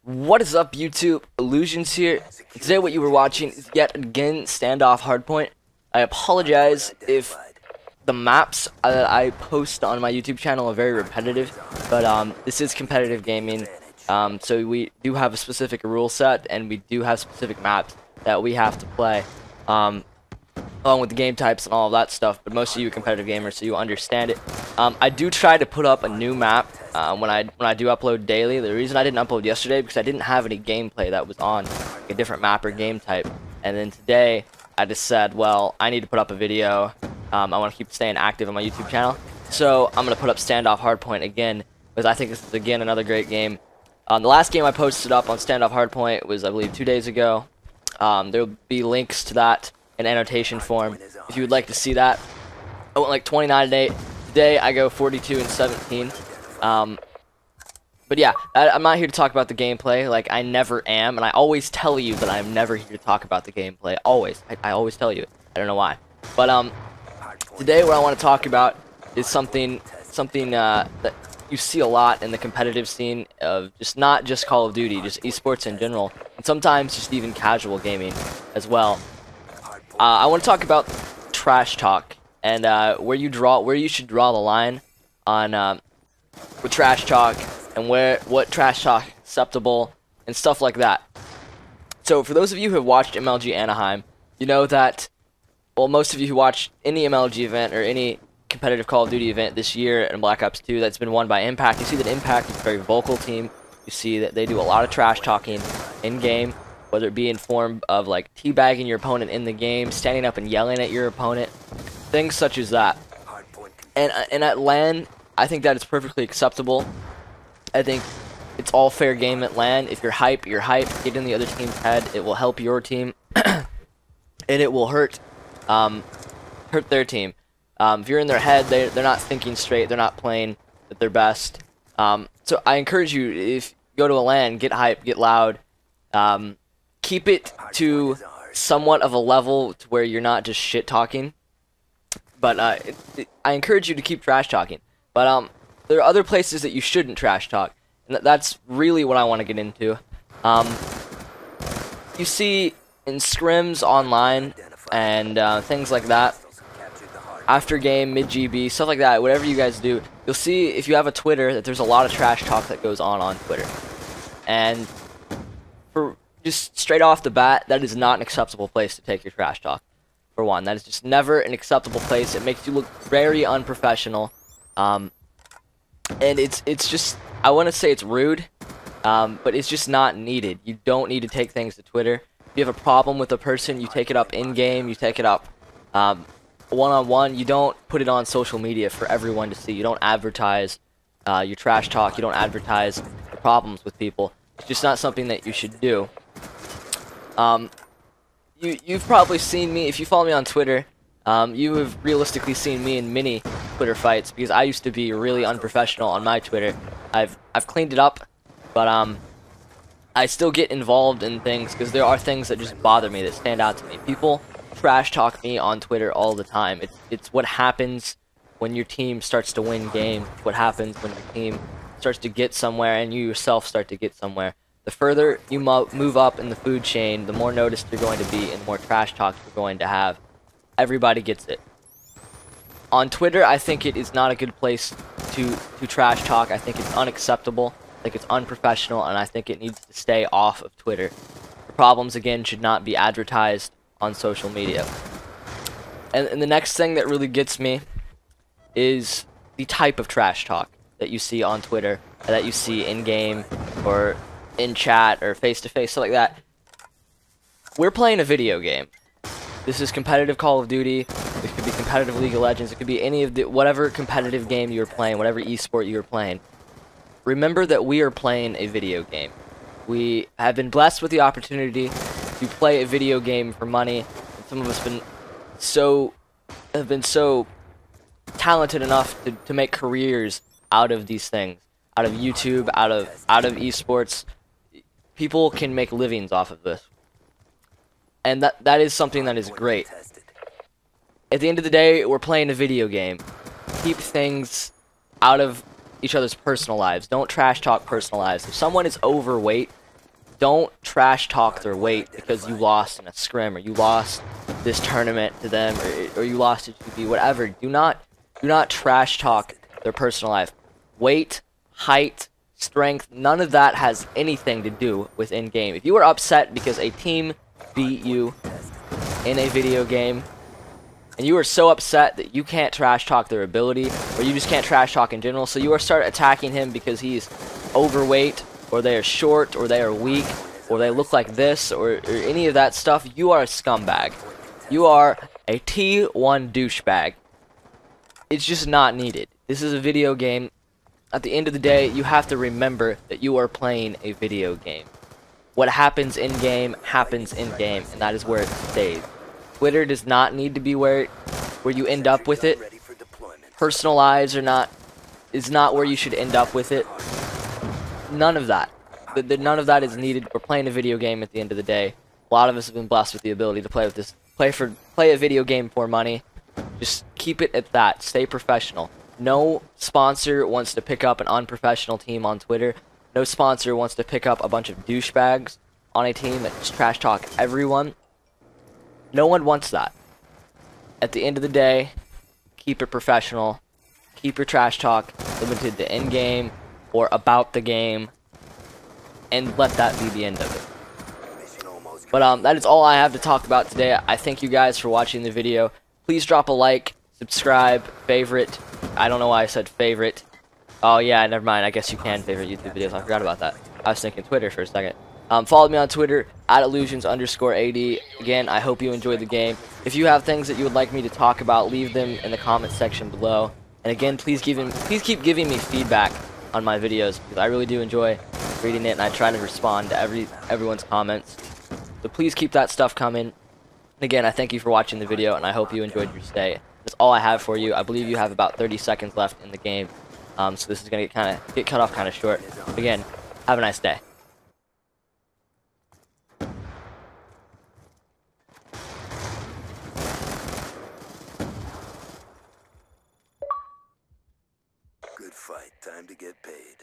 What is up, YouTube? Illusions here. Today what you were watching is yet again Standoff Hardpoint. I apologize if the maps that I post on my YouTube channel are very repetitive, but this is competitive gaming, so we do have a specific rule set, and we do have specific maps that we have to play, along with the game types and all of that stuff, but most of you are competitive gamers, so you understand it. I do try to put up a new map when I do upload daily. The reason I didn't upload yesterday because I didn't have any gameplay that was on like a different map or game type, and then today I just said, well, I need to put up a video. I want to keep staying active on my YouTube channel, so I'm going to put up Standoff Hardpoint again, because I think this is, again, another great game. The last game I posted up on Standoff Hardpoint was, I believe, 2 days ago. There will be links to that in annotation form if you would like to see that. I went like 29-8. Today I go 42-17. But yeah, I'm not here to talk about the gameplay, like I never am, and I always tell you that I'm never here to talk about the gameplay. Always. I always tell you. I don't know why. But today what I want to talk about is something that you see a lot in the competitive scene of not just Call of Duty, just esports in general, and sometimes just even casual gaming as well. I want to talk about trash talk and where you should draw the line on with trash talk and what trash talk is acceptable and stuff like that. So for those of you who have watched MLG Anaheim, you know that, well, most of you who watched any MLG event or any competitive Call of Duty event this year in Black Ops 2 that's been won by Impact, you see that Impact is a very vocal team. You see that they do a lot of trash talking in game, whether it be in form of like teabagging your opponent in the game, standing up and yelling at your opponent, things such as that. And at LAN, I think that is perfectly acceptable. I think it's all fair game at LAN. If you're hype, you're hype. Get in the other team's head. It will help your team, and it will hurt their team. If you're in their head, they're not thinking straight. They're not playing at their best. So I encourage you, if you go to a LAN, get hype, get loud. Keep it to somewhat of a level to where you're not just shit talking. But I encourage you to keep trash talking. But there are other places that you shouldn't trash talk, and that's really what I want to get into. You see in scrims online and things like that, after game, mid GB, stuff like that, whatever you guys do, you'll see if you have a Twitter that there's a lot of trash talk that goes on Twitter. And for just straight off the bat, that is not an acceptable place to take your trash talk. For one, that is just never an acceptable place. It makes you look very unprofessional. And it's just, I want to say it's rude, but it's just not needed. You don't need to take things to Twitter. If you have a problem with a person, you take it up in-game, you take it up one-on-one. You don't put it on social media for everyone to see. You don't advertise your trash talk. You don't advertise the problems with people. It's just not something that you should do. You've probably seen me, if you follow me on Twitter, you have realistically seen me in many Twitter fights, because I used to be really unprofessional on my Twitter. I've cleaned it up, but I still get involved in things because there are things that just bother me, that stand out to me. People trash talk me on Twitter all the time. It's what happens when your team starts to win games. What happens when your team starts to get somewhere and you yourself start to get somewhere. The further you move up in the food chain, the more noticed you're going to be and the more trash talk you're going to have. Everybody gets it. On Twitter, I think it is not a good place to trash talk. I think it's unacceptable. I think it's unprofessional, and I think it needs to stay off of Twitter. The problems, again, should not be advertised on social media. And the next thing that really gets me is the type of trash talk that you see on Twitter, that you see in-game or in chat or face-to-face, stuff like that. We're playing a video game. This is competitive Call of Duty. It could be competitive League of Legends. It could be any of the whatever competitive game you're playing, whatever esport you're playing. Remember that we are playing a video game. We have been blessed with the opportunity to play a video game for money. And some of us have been so talented enough to make careers out of these things, out of YouTube, out of esports. People can make livings off of this. And that is something that is great. At the end of the day, we're playing a video game. Keep things out of each other's personal lives. Don't trash talk personal lives. If someone is overweight don't trash talk their weight because you lost in a scrim or you lost this tournament to them or you lost to 2B, whatever. Do not trash talk their personal life. Weight, height, strength, none of that has anything to do with in-game. If you are upset because a team beat you in a video game, and you are so upset that you can't trash talk their ability, or you just can't trash talk in general, so you are start attacking him because he's overweight, or they are short, or they are weak, or they look like this, or any of that stuff, you are a scumbag. You are a T1 douchebag. It's just not needed. This is a video game. At the end of the day, you have to remember that you are playing a video game. What happens in-game happens in-game, and that is where it stays. Twitter does not need to be where you end up with it. Personal lives is not where you should end up with it. None of that. None of that is needed. We're playing a video game at the end of the day. A lot of us have been blessed with the ability to play a video game for money. Just keep it at that. Stay professional. No sponsor wants to pick up an unprofessional team on Twitter. No sponsor wants to pick up a bunch of douchebags on a team that just trash talk everyone. No one wants that. At the end of the day, keep it professional. Keep your trash talk limited to in-game or about the game, and let that be the end of it. But that is all I have to talk about today. I thank you guys for watching the video. Please drop a like, subscribe, favorite. I don't know why I said favorite. Oh yeah, never mind. I guess you can favorite YouTube videos. I forgot about that. I was thinking Twitter for a second. Follow me on Twitter at illusions_AD. Again, I hope you enjoyed the game. If you have things that you would like me to talk about, leave them in the comment section below. And again, please keep giving me feedback on my videos, because I really do enjoy reading it and I try to respond to everyone's comments. So please keep that stuff coming. And again, I thank you for watching the video, and I hope you enjoyed your stay. That's all I have for you. I believe you have about 30 seconds left in the game, so this is gonna get cut off kind of short. Again, have a nice day. Good fight. Time to get paid.